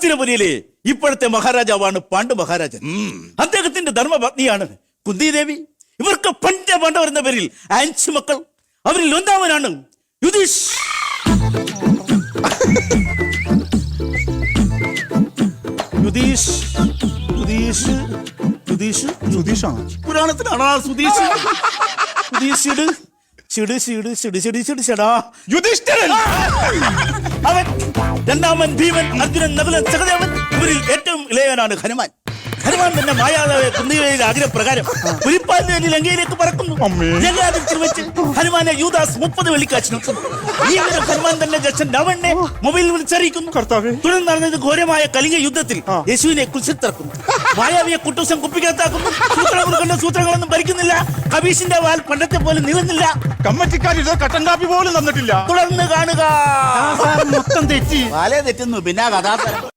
ഹസ്തിനപുരിയിലെ ഇപ്പോഴത്തെ മഹാരാജാവാണ് പാണ്ഡു മഹാരാജൻ. അദ്ദേഹത്തിന്റെ ധർമ്മപത്നിയാണ് കുന്തിദേവി. ഇവർക്ക് പഞ്ചപാണ്ഡവർ എന്ന പേരിൽ 5 മക്കൾ. അവരിൽ ഒന്നാമനാണ് യുധിഷ്. യുധീഷ് യുധീഷ് യുധീഷ് സുധീഷാണ്. പുരാണത്തിനാണ് സുധീഷ്. യുധീഷിട് ചിട് ചിട് ചിട് ചിടി ചിടി ചെടാ യുധിഷ്ഠിരൻ. അവൻ രണ്ടാമൻ ഭീമൻ, അർജുനൻ, നകുലൻ, സഹദേവൻ. ഇവരിൽ ഏറ്റവും ഇളയവനാണ് ഹനുമാൻ. ഹനുമാൻ തന്നെ മായാദേവയെ കുന്തിയുടെ ആഗ്രഹപ്രകാരം പുലിപ്പാലിന് വേണ്ടി ലങ്കയിലേക്ക് പറക്കുന്നു. ലങ്കാതിർത്തിൽ വെച്ച് ഹനുമാനെ യൂദാസ് 30 വെള്ളിക്കാശ് നോക്കുന്നു. ഈ വിവരം ഹനുമാൻ തന്നെ ജക്ഷൻ രാവണനെ മൊബൈലിൽ വിളിച്ചറിയിക്കുന്നു. തുടർന്ന് നടന്നത് ഘോരമായ കലിംഗ യുദ്ധത്തിൽ യേശുവിനെ കുശിത്തിറക്കുന്നു. മായാവിയെ കുട്ടൂസം കുപ്പിക്കകത്താക്കുന്നു. സൂത്രങ്ങൾ കൊണ്ട് സൂത്രങ്ങളൊന്നും ഭരിക്കുന്നില്ല. കബീഷിന്റെ വാൽ പണ്ടത്തെ പോലെ നിലനില്ല. കമ്മറ്റിക്കാർ ഇത് കട്ടൻ കാപ്പി പോലും തന്നിട്ടില്ല. തുടർന്ന് കാണുക. മൊത്തം തെറ്റി. വാലേ തെറ്റുന്നു പിന്നെ കഥാപാത്രം.